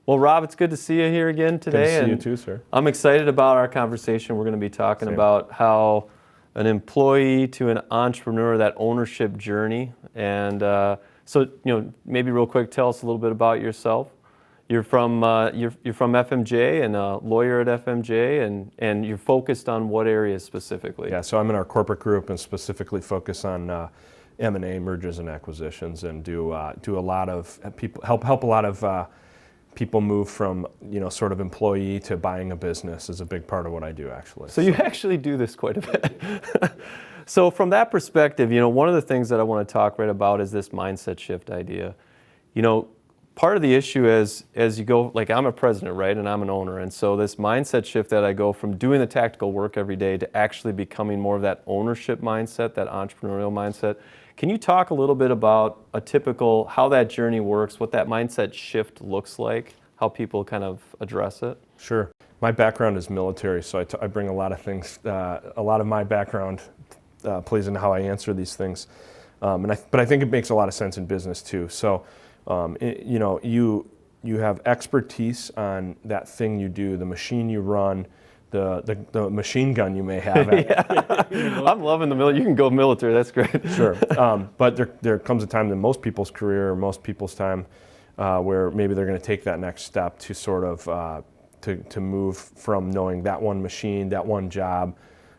Well, Rob, it's good to see you here again today. Good to see you too, sir. I'm excited about our conversation. We're going to be talking about how an employee to an entrepreneur, that ownership journey. And maybe real quick, tell us a little bit about yourself. You're from FMJ and a lawyer at FMJ, and you're focused on what areas specifically? Yeah, so I'm in our corporate group and specifically focus on M&A, mergers and acquisitions, and do a lot of people help a lot of people move from sort of employee to buying a business is a big part of what I do, actually. So you actually do this quite a bit. So from that perspective, one of the things that I want to talk right about is this mindset shift idea. Part of the issue is, as you go, like I'm a president, right, and I'm an owner, and so this mindset shift that I go from doing the tactical work every day to actually becoming more of that ownership mindset, that entrepreneurial mindset. Can you talk a little bit about how that journey works, what that mindset shift looks like, how people kind of address it? Sure. My background is military, so I bring a lot of things, a lot of my background plays into how I answer these things. But I think it makes a lot of sense in business too. So, you have expertise on that thing you do, the machine you run, the machine gun you may have. I'm loving the military. You can go military. That's great. Sure. But there comes a time in most people's career or most people's time where maybe they're going to take that next step to sort of to move from knowing that one machine, that one job,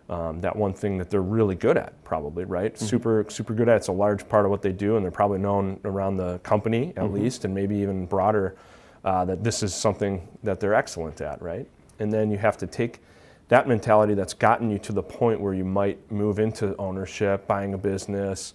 that one thing that they're really good at, probably, right? Mm-hmm. Super good at. It's a large part of what they do, and they're probably known around the company at least, and maybe even broader, that this is something that they're excellent at, right? And then you have to take that mentality that's gotten you to the point where you might move into ownership, buying a business,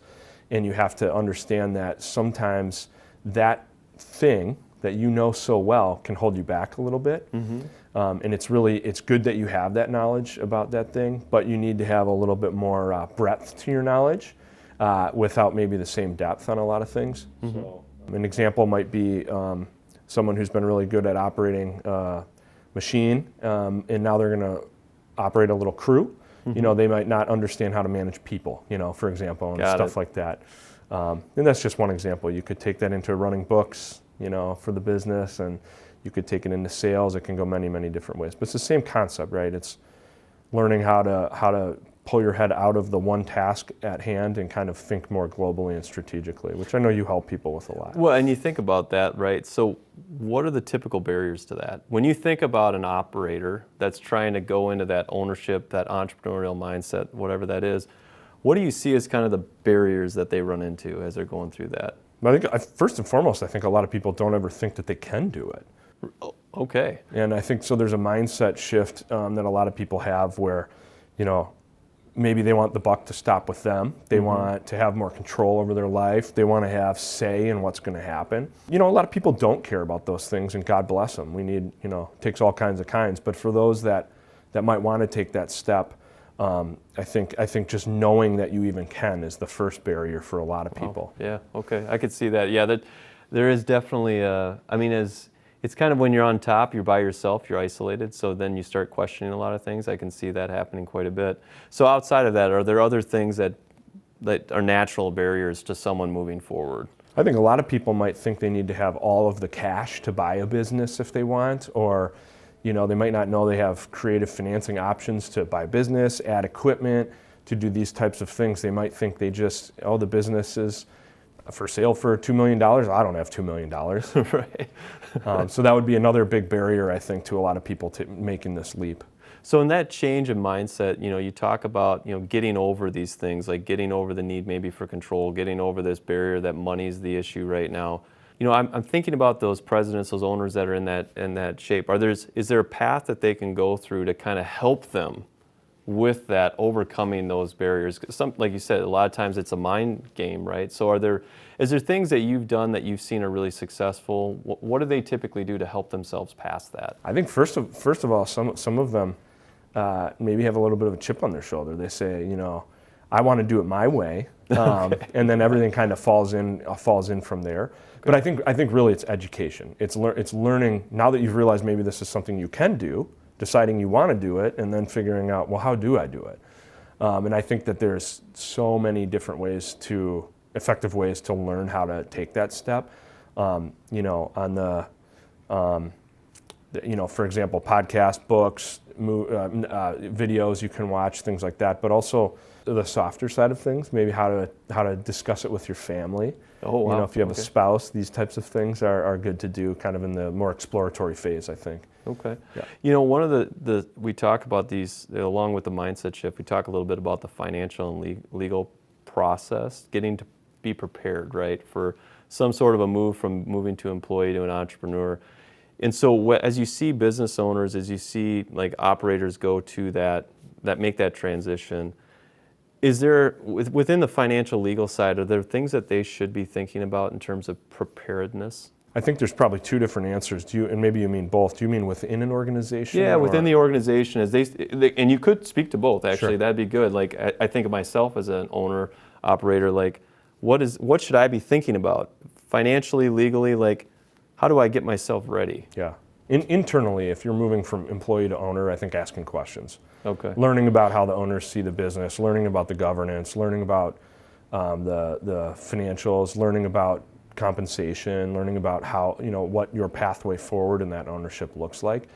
and you have to understand that sometimes that thing that you know so well can hold you back a little bit. Mm-hmm. And it's good that you have that knowledge about that thing, but you need to have a little bit more breadth to your knowledge without maybe the same depth on a lot of things. Mm-hmm. So, an example might be someone who's been really good at operating machine, and now they're going to operate a little crew. Mm-hmm. They might not understand how to manage people, for example, and stuff like that. And that's just one example. You could take that into running books, for the business, and you could take it into sales. It can go many, many different ways. But it's the same concept, right? It's learning how to pull your head out of the one task at hand and kind of think more globally and strategically, which I know you help people with a lot. Well, and you think about that, right? So what are the typical barriers to that? When you think about an operator that's trying to go into that ownership, that entrepreneurial mindset, whatever that is, what do you see as kind of the barriers that they run into as they're going through that? I think first and foremost, I think a lot of people don't ever think that they can do it. Okay. And I think so there's a mindset shift that a lot of people have where, maybe they want the buck to stop with them. They want to have more control over their life. They want to have say in what's going to happen. A lot of people don't care about those things, and God bless them. We need, takes all kinds of kinds. But for those that might want to take that step, I think just knowing that you even can is the first barrier for a lot of people. Yeah, okay. I could see that. Yeah, that there is definitely, it's kind of when you're on top, you're by yourself, you're isolated, so then you start questioning a lot of things. I can see that happening quite a bit. So outside of that, are there other things that are natural barriers to someone moving forward? I think a lot of people might think they need to have all of the cash to buy a business if they want, or they might not know they have creative financing options to buy business, add equipment, to do these types of things. They might think the business is for sale for $2 million. I don't have $2 million. Right. So that would be another big barrier, I think, to a lot of people making this leap. So in that change of mindset, you talk about, getting over these things, like getting over the need maybe for control, getting over this barrier that money's the issue right now. I'm thinking about those presidents, those owners that are in that shape. Is there a path that they can go through to kind of help them with that, overcoming those barriers? Like you said, a lot of times it's a mind game, right? So is there things that you've done that you've seen are really successful? What do they typically do to help themselves past that? I think first of all, some of them maybe have a little bit of a chip on their shoulder. They say, I want to do it my way, okay. And then everything kind of falls in from there. Okay. But I think really it's education. It's learning, now that you've realized maybe this is something you can do, deciding you want to do it, and then figuring out, well, how do I do it? And I think that there's so many different effective ways to learn how to take that step. On for example, podcast, books, videos you can watch, things like that, but also the softer side of things, maybe how to discuss it with your family. Oh, wow. If you have a spouse, these types of things are good to do kind of in the more exploratory phase, I think. Okay. Yeah. One of the we talk about these, along with the mindset shift, we talk a little bit about the financial and legal process, getting to be prepared, right, for some sort of a move from moving to employee to an entrepreneur. And so as you see business owners, as you see like operators go to that make that transition, is there, within the financial legal side, are there things that they should be thinking about in terms of preparedness? I think there's probably two different answers. And maybe you mean both. Do you mean within an organization? Yeah, within the organization, and you could speak to both, actually. Sure. That'd be good. Like, I think of myself as an owner, operator, like, what should I be thinking about? Financially, legally, like, how do I get myself ready? Yeah. Internally, if you're moving from employee to owner, I think asking questions. Okay. Learning about how the owners see the business, learning about the governance, learning about the financials, learning about compensation, learning about how, what your pathway forward in that ownership looks like.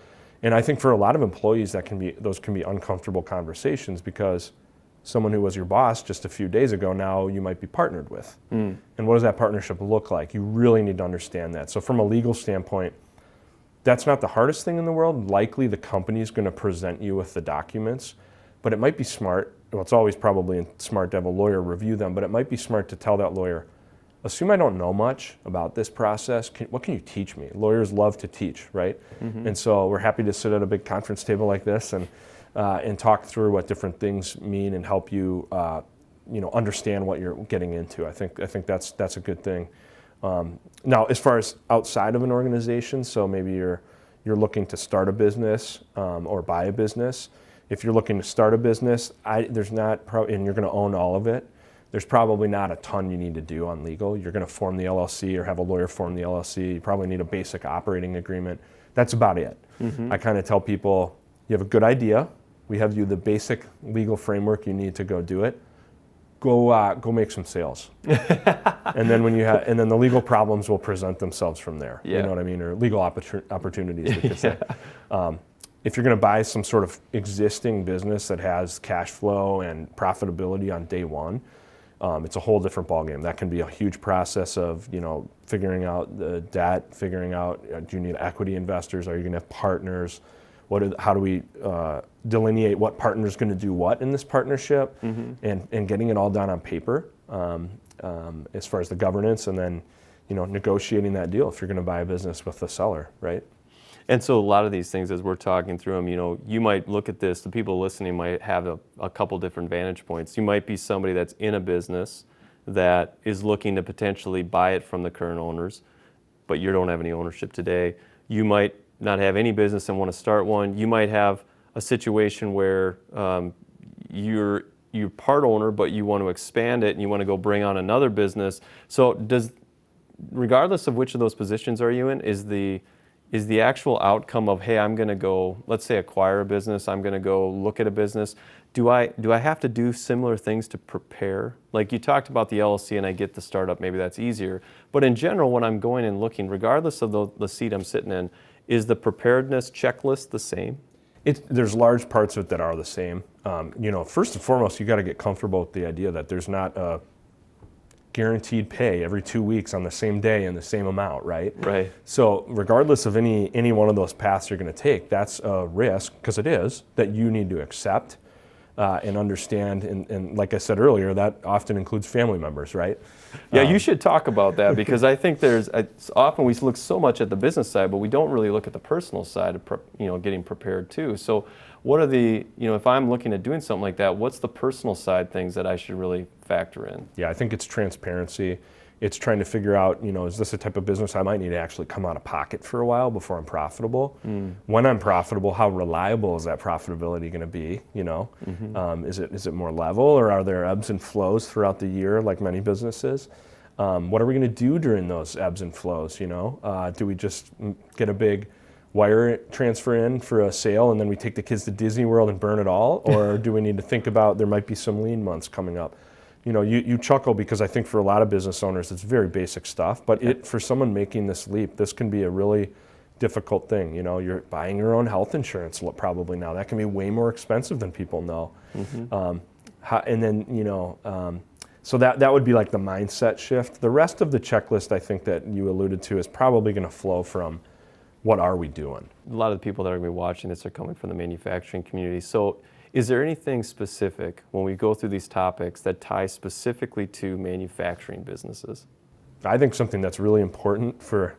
And I think for a lot of employees, those can be uncomfortable conversations, because someone who was your boss just a few days ago, now you might be partnered with. And what does that partnership look like? You really need to understand that. So from a legal standpoint, that's not the hardest thing in the world. Likely the company is going to present you with the documents, but it might be smart. Well, it's always probably smart to have a lawyer review them, but it might be smart to tell that lawyer, assume I don't know much about this process. What can you teach me? Lawyers love to teach, right? And so we're happy to sit at a big conference table like this and talk through what different things mean and help you, understand what you're getting into. I think that's a good thing. Now, as far as outside of an organization, so maybe you're looking to start a business or buy a business. If you're looking to start a business, and you're going to own all of it, there's probably not a ton you need to do on legal. You're going to form the LLC or have a lawyer form the LLC. You probably need a basic operating agreement. That's about it. I kind of tell people, you have a good idea. We have you the basic legal framework you need to go do it. Go make some sales. And then and then the legal problems will present themselves from there. Yeah. You know what I mean? Or legal opportunities, we could say. If you're going to buy some sort of existing business that has cash flow and profitability on day one, it's a whole different ballgame. That can be a huge process of, figuring out the debt, figuring out, do you need equity investors? Are you going to have partners? How do we delineate what partner is going to do what in this partnership, and getting it all done on paper as far as the governance, and then negotiating that deal if you're going to buy a business with the seller, right? And so a lot of these things, as we're talking through them, you might look at this, the people listening might have a couple different vantage points. You might be somebody that's in a business that is looking to potentially buy it from the current owners, but you don't have any ownership today. You might not have any business and want to start one. You might have a situation where you're part owner, but you want to expand it and you want to go bring on another business. So regardless of which of those positions are you in, is the actual outcome of, hey, I'm going to go, let's say, acquire a business, I'm going to go look at a business, do I have to do similar things to prepare? Like you talked about the LLC, and I get the startup, maybe that's easier. But in general, when I'm going and looking, regardless of the seat I'm sitting in, is the preparedness checklist the same? There's large parts of it that are the same. First and foremost, you got to get comfortable with the idea that there's not a guaranteed pay every 2 weeks on the same day and the same amount, right? Right. So regardless of any one of those paths you're going to take, that's a risk, because it is, that you need to accept and understand. And like I said earlier, that often includes family members, right? Yeah, you should talk about that, because I think often we look so much at the business side, but we don't really look at the personal side of getting prepared too. So what are if I'm looking at doing something like that, what's the personal side things that I should really factor in? Yeah, I think it's transparency. It's trying to figure out, is this a type of business I might need to actually come out of pocket for a while before I'm profitable? When I'm profitable, how reliable is that profitability going to be? Is it more level, or are there ebbs and flows throughout the year, like many businesses? What are we going to do during those ebbs and flows? Do we just get a big wire transfer in for a sale and then we take the kids to Disney World and burn it all? Or do we need to think about, there might be some lean months coming up? You chuckle, because I think for a lot of business owners, it's very basic stuff, but for someone making this leap, this can be a really difficult thing. You know, you're buying your own health insurance probably now. That can be way more expensive than people know. And then, you know, so that would be like the mindset shift. The rest of the checklist, I think that you alluded to, is probably going to flow from what are we doing? A lot of the people that are going to be watching this are coming from the manufacturing community. So is there anything specific when we go through these topics that ties specifically to manufacturing businesses? I think something that's really important for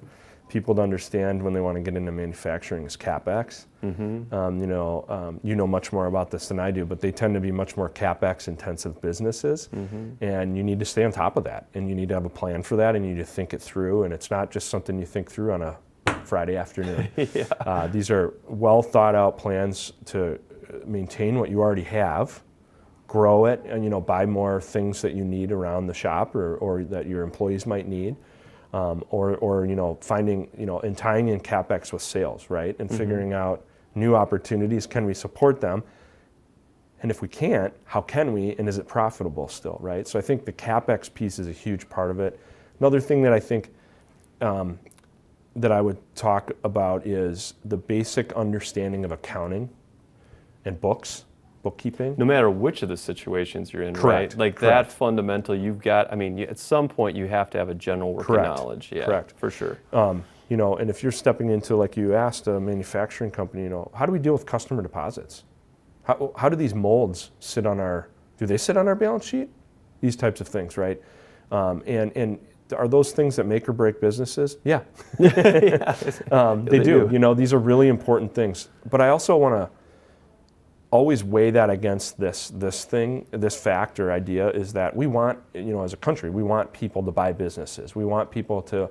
people to understand when they want to get into manufacturing is CapEx. You know much more about this than I do, but they tend to be much more CapEx intensive businesses, and you need to stay on top of that, and you need to have a plan for that, and you need to think it through, and it's not just something you think through on a Friday afternoon. These are well thought out plans to maintain what you already have, grow it, and, you know, buy more things that you need around the shop or that your employees might need. Or you know, finding, you know, and tying in CapEx with sales, right? And figuring out new opportunities, can we support them? And if we can't, how can we, and is it profitable still, right? So I think the CapEx piece is a huge part of it. Another thing that I think that I would talk about is the basic understanding of accounting and bookkeeping. No matter which of the situations you're in, Correct. right? Like Correct. that fundamental, you've got, I mean, at some point you have to have a general working Correct. knowledge. Yeah, Correct. for sure. You know, and if you're stepping into, like you asked, a manufacturing company, you know, how do we deal with customer deposits? How do these molds sit on do they sit on our balance sheet? These types of things, right? And are those things that make or break businesses? Yeah. They do. You know, these are really important things. But I also want to always weigh that against this fact or idea is that we want, you know, as a country, we want people to buy businesses. We want people to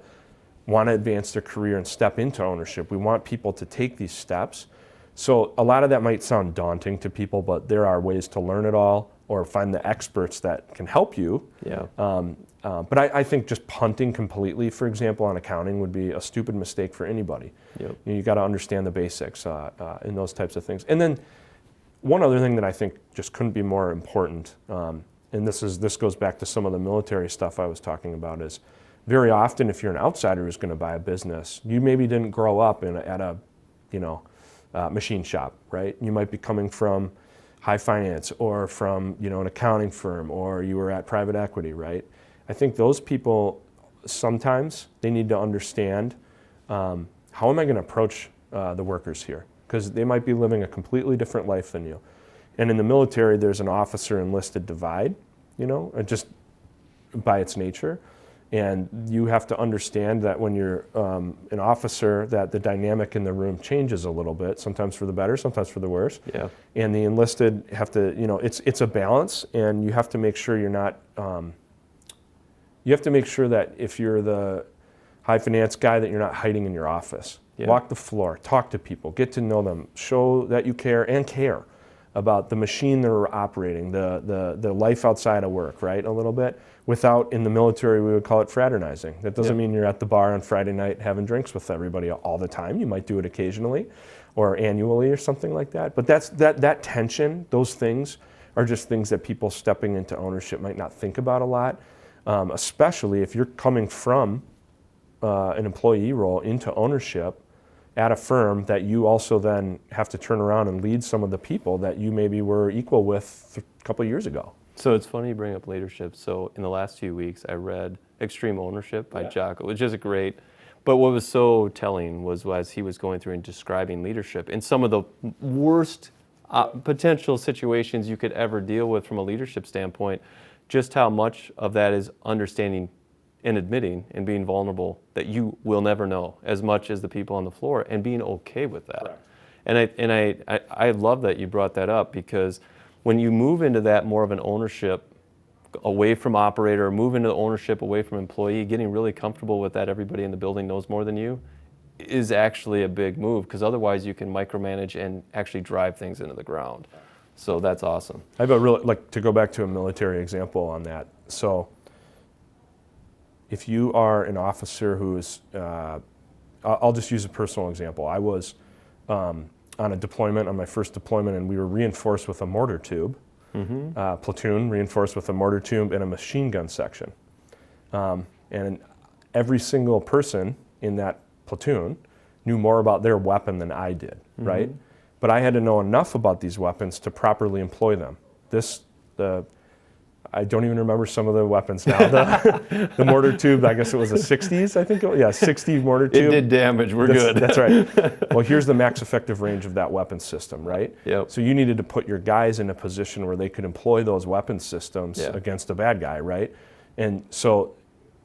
want to advance their career and step into ownership. We want people to take these steps. So a lot of that might sound daunting to people, but there are ways to learn it all or find the experts that can help you. Yeah. But I think just punting completely, for example, on accounting would be a stupid mistake for anybody. Yep. You got to understand the basics in those types of things. And then one other thing that I think just couldn't be more important, and this goes back to some of the military stuff I was talking about, is very often if you're an outsider who's going to buy a business, you maybe didn't grow up at a machine shop, right? You might be coming from high finance or from, you know, an accounting firm, or you were at private equity, right? I think those people, sometimes they need to understand, how am I going to approach the workers here? Because they might be living a completely different life than you. And in the military, there's an officer enlisted divide, you know, just by its nature. And you have to understand that when you're an officer, that the dynamic in the room changes a little bit, sometimes for the better, sometimes for the worse. Yeah. And the enlisted have to, you know, it's a balance, and you have to make sure you're not, you have to make sure that if you're the high finance guy, that you're not hiding in your office. Yeah. Walk the floor, talk to people, get to know them, show that you care about the machine they're operating, the life outside of work, right, a little bit. Without, in the military, we would call it fraternizing. That doesn't mean you're at the bar on Friday night having drinks with everybody all the time. You might do it occasionally or annually or something like that. But that tension, those things are just things that people stepping into ownership might not think about a lot, especially if you're coming from an employee role into ownership at a firm that you also then have to turn around and lead some of the people that you maybe were equal with a couple of years ago. So it's funny you bring up leadership. So in the last few weeks, I read Extreme Ownership by Jocko, which is great. But what was so telling was as he was going through and describing leadership in some of the worst potential situations you could ever deal with from a leadership standpoint, just how much of that is understanding and admitting and being vulnerable that you will never know as much as the people on the floor, and being okay with that. Correct. And I love that you brought that up, because when you move into that more of an ownership away from operator, move into the ownership away from employee, getting really comfortable with that everybody in the building knows more than you is actually a big move, because otherwise you can micromanage and actually drive things into the ground. So that's awesome. I have a really, like, to go back to a military example on that. So if you are an officer who is, I'll just use a personal example. I was on a deployment, on my first deployment, and we were reinforced with a mortar tube, platoon reinforced with a mortar tube and a machine gun section. And every single person in that platoon knew more about their weapon than I did, right? But I had to know enough about these weapons to properly employ them. I don't even remember some of the weapons now. The mortar tube, I guess it was a 60s, I think. 60 mortar tube. It did damage, we're good. That's right. Well, here's the max effective range of that weapon system, right? Yep. So you needed to put your guys in a position where they could employ those weapon systems against a bad guy, right? And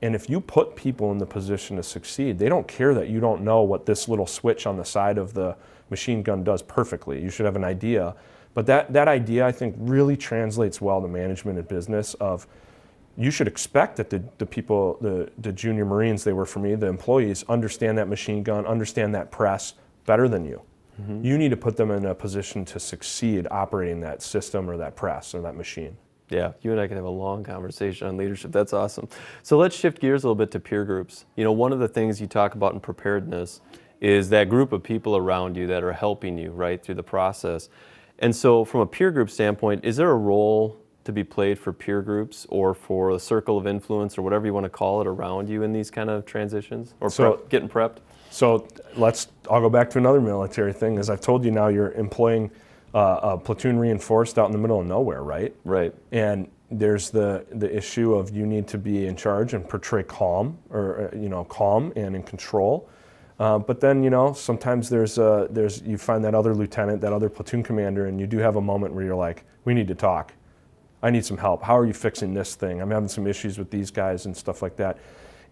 if you put people in the position to succeed, they don't care that you don't know what this little switch on the side of the machine gun does perfectly. You should have an idea. But that idea, I think, really translates well to management and business of you should expect that the people, the junior Marines, they were for me, the employees, understand that machine gun, understand that press better than you. You need to put them in a position to succeed operating that system or that press or that machine. Yeah, you and I can have a long conversation on leadership. That's awesome. So let's shift gears a little bit to peer groups. You know, one of the things you talk about in preparedness is that group of people around you that are helping you, right, through the process. And so from a peer group standpoint, is there a role to be played for peer groups or for a circle of influence or whatever you want to call it around you in these kind of transitions or getting prepped? So I'll go back to another military thing. As I've told you now, you're employing a platoon reinforced out in the middle of nowhere, right? Right. And there's the issue of you need to be in charge and portray calm calm and in control. But then, sometimes you find that other lieutenant, that other platoon commander, and you do have a moment where you're like, we need to talk. I need some help. How are you fixing this thing? I'm having some issues with these guys and stuff like that.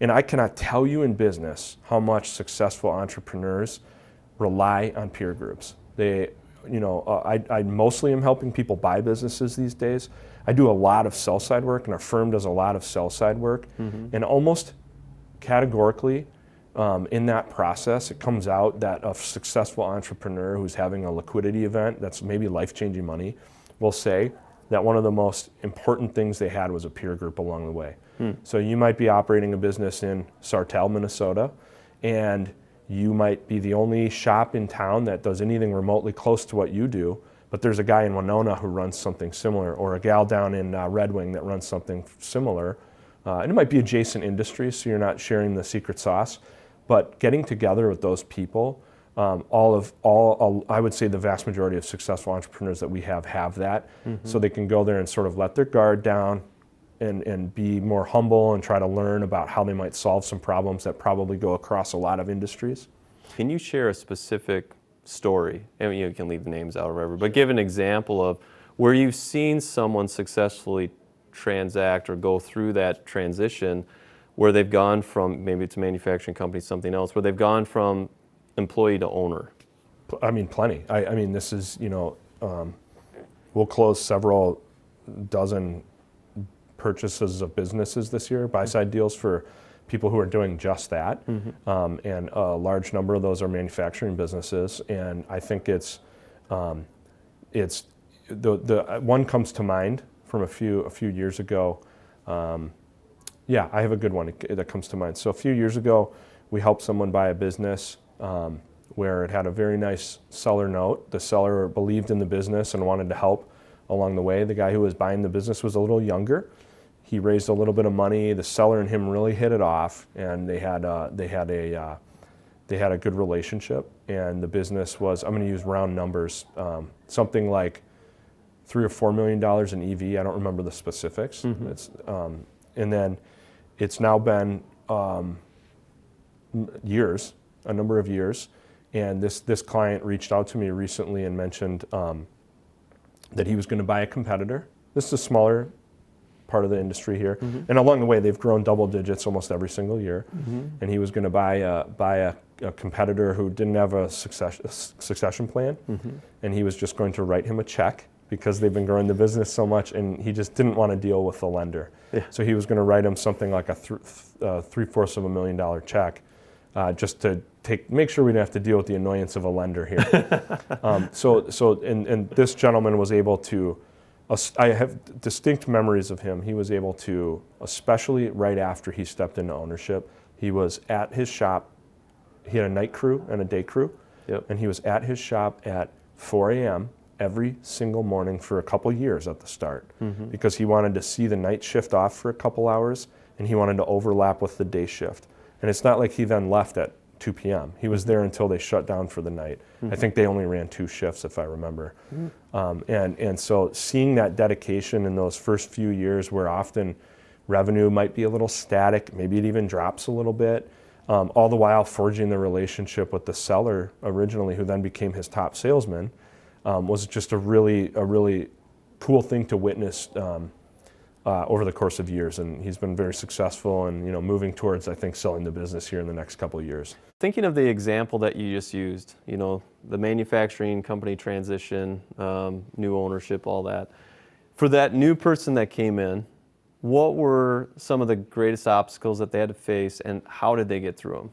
And I cannot tell you in business how much successful entrepreneurs rely on peer groups. I mostly am helping people buy businesses these days. I do a lot of sell-side work, and our firm does a lot of sell-side work. And almost categorically, in that process, it comes out that a successful entrepreneur who's having a liquidity event that's maybe life-changing money will say that one of the most important things they had was a peer group along the way. So you might be operating a business in Sartell, Minnesota, and you might be the only shop in town that does anything remotely close to what you do, but there's a guy in Winona who runs something similar, or a gal down in Red Wing that runs something similar. And it might be adjacent industries, so you're not sharing the secret sauce. But getting together with those people, I would say the vast majority of successful entrepreneurs that we have that, so they can go there and sort of let their guard down and be more humble and try to learn about how they might solve some problems that probably go across a lot of industries. Can you share a specific story? I mean, you can leave the names out or whatever, but give an example of where you've seen someone successfully transact or go through that transition where they've gone from, maybe it's a manufacturing company, something else, where they've gone from employee to owner. I mean, plenty. I mean, this is, we'll close several dozen purchases of businesses this year, buy-side deals for people who are doing just that. And a large number of those are manufacturing businesses. And I think it's the one comes to mind from a few years ago. Yeah, I have a good one that comes to mind. So a few years ago, we helped someone buy a business where it had a very nice seller note. The seller believed in the business and wanted to help along the way. The guy who was buying the business was a little younger. He raised a little bit of money. The seller and him really hit it off, and they had a good relationship. And the business was, I'm going to use round numbers, something like $3 or $4 million in EV. I don't remember the specifics. It's, and then it's now been years, a number of years, and this client reached out to me recently and mentioned that he was going to buy a competitor. This is a smaller part of the industry here, and along the way they've grown double digits almost every single year. And he was going to buy a competitor who didn't have a succession plan, and he was just going to write him a check because they've been growing the business so much, and he just didn't want to deal with the lender. So he was going to write him something like a $750,000 check, just to make sure we didn't have to deal with the annoyance of a lender here. And this gentleman was able to, I have distinct memories of him. He was able to, especially right after he stepped into ownership, he was at his shop. He had a night crew and a day crew, and he was at his shop at 4 a.m. every single morning for a couple years at the start, because he wanted to see the night shift off for a couple hours, and he wanted to overlap with the day shift. And it's not like he then left at 2 p.m. He was there until they shut down for the night. I think they only ran 2 shifts, if I remember. And so seeing that dedication in those first few years where often revenue might be a little static, maybe it even drops a little bit, all the while forging the relationship with the seller originally, who then became his top salesman, was just a really cool thing to witness over the course of years, and he's been very successful and moving towards, I think, selling the business here in the next couple of years. Thinking of the example that you just used, the manufacturing company transition, new ownership, all that. For that new person that came in, what were some of the greatest obstacles that they had to face, and how did they get through them?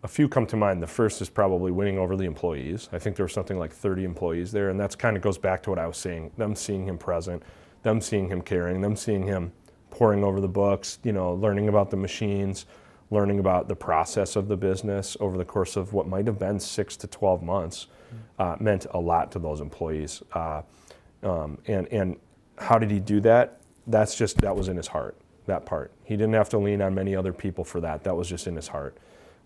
A few come to mind. The first is probably winning over the employees. I think there was something like 30 employees there, and that's kind of goes back to what I was saying, them seeing him present, them seeing him caring, them seeing him poring over the books, learning about the machines, learning about the process of the business over the course of what might have been 6 to 12 months, meant a lot to those employees. And how did he do that? That was in his heart, that part. He didn't have to lean on many other people for that. That was just in his heart.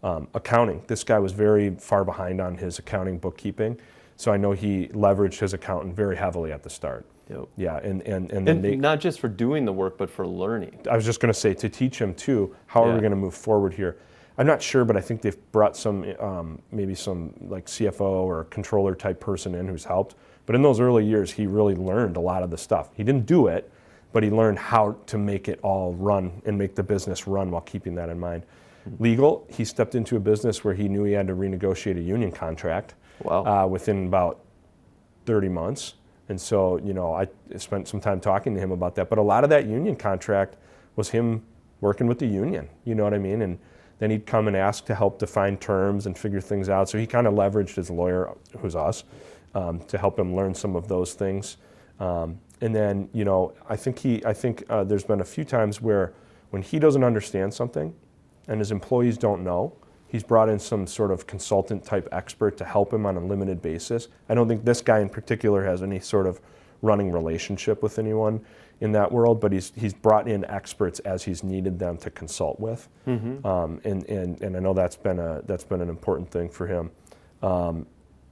Accounting. This guy was very far behind on his accounting bookkeeping, so I know he leveraged his accountant very heavily at the start. Yep. Yeah, and then not just for doing the work, but for learning. I was just going to say, to teach him too, how are we going to move forward here? I'm not sure, but I think they've brought some, maybe some like CFO or controller type person in who's helped. But in those early years, he really learned a lot of the stuff. He didn't do it, but he learned how to make it all run and make the business run while keeping that in mind. Legal, he stepped into a business where he knew he had to renegotiate a union contract. Wow. Within about 30 months. And so, I spent some time talking to him about that. But a lot of that union contract was him working with the union, you know what I mean? And then he'd come and ask to help define terms and figure things out. So he kind of leveraged his lawyer, who's us, to help him learn some of those things. And then, I think there's been a few times where when he doesn't understand something and his employees don't know, he's brought in some sort of consultant type expert to help him on a limited basis. I don't think this guy in particular has any sort of running relationship with anyone in that world, but he's brought in experts as he's needed them to consult with. And I know that's been an important thing for him.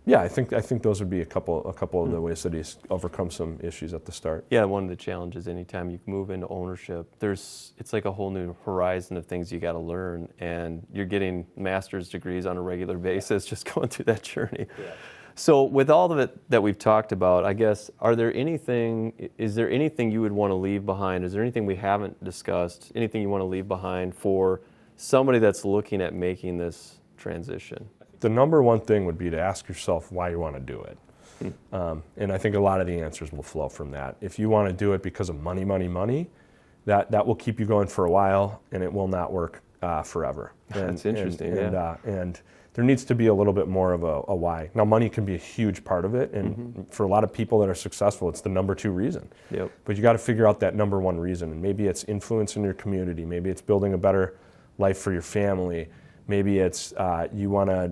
Yeah, I think those would be a couple of the ways that he's overcome some issues at the start. Yeah, one of the challenges anytime you move into ownership, it's like a whole new horizon of things you got to learn, and you're getting master's degrees on a regular basis just going through that journey. Yeah. So with all of it that we've talked about, I guess, is there anything you would want to leave behind? Is there anything we haven't discussed, anything you want to leave behind for somebody that's looking at making this transition? The number one thing would be to ask yourself why you want to do it. And I think a lot of the answers will flow from that. If you want to do it because of money, that will keep you going for a while, and it will not work forever. That's interesting. And there needs to be a little bit more of a why. Now, money can be a huge part of it, and for a lot of people that are successful, it's the number 2 reason. Yep. But you got to figure out that number 1 reason, and maybe it's influence in your community, maybe it's building a better life for your family, maybe it's you want to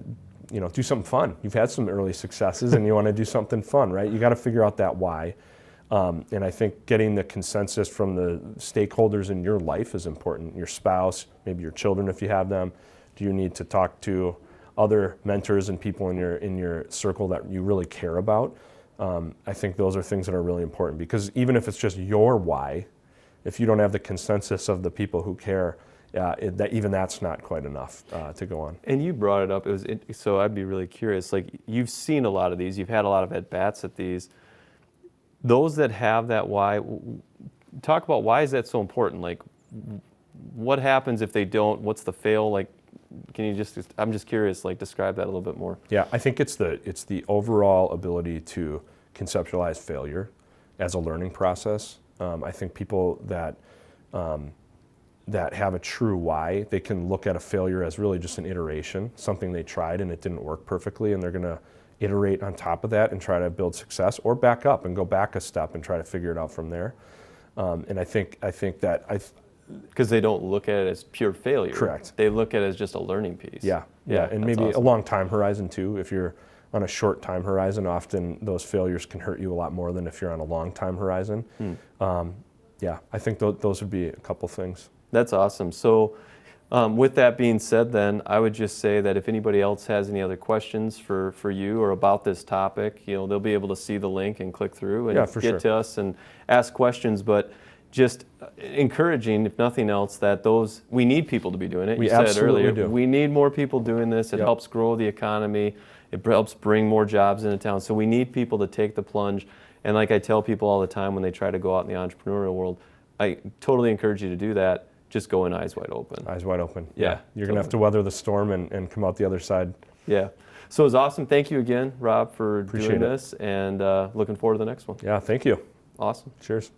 do something fun. You've had some early successes, and you want to do something fun, right? You got to figure out that why. And I think getting the consensus from the stakeholders in your life is important. Your spouse, maybe your children if you have them. Do you need to talk to other mentors and people in your circle that you really care about? I think those are things that are really important, because even if it's just your why, if you don't have the consensus of the people who care, that's not quite enough to go on. And you brought it up. So I'd be really curious. Like, you've seen a lot of these. You've had a lot of at-bats at these. Those that have that why, talk about why is that so important? Like, what happens if they don't? What's the fail? Like, I'm just curious, like, describe that a little bit more. Yeah, I think it's the overall ability to conceptualize failure as a learning process. I think people that have a true why, they can look at a failure as really just an iteration, something they tried and it didn't work perfectly, and they're going to iterate on top of that and try to build success, or back up and go back a step and try to figure it out from there. And I think that because they don't look at it as pure failure. Correct. They look at it as just a learning piece. Yeah, and maybe awesome. A long time horizon too. If you're on a short time horizon, often those failures can hurt you a lot more than if you're on a long time horizon. I think those would be a couple things. That's awesome. So With that being said, then I would just say that if anybody else has any other questions for you or about this topic, they'll be able to see the link and click through and get to us and ask questions. But just encouraging, if nothing else, that we need people to be doing it. We you said absolutely earlier, do. we need more people doing this. It helps grow the economy. It helps bring more jobs into town. So we need people to take the plunge. And like I tell people all the time when they try to go out in the entrepreneurial world, I totally encourage you to do that. Just go in eyes wide open. Eyes wide open. Yeah. You're going to have to weather the storm and come out the other side. Yeah. So it was awesome. Thank you again, Rob, for doing this, and looking forward to the next one. Yeah, thank you. Awesome. Cheers.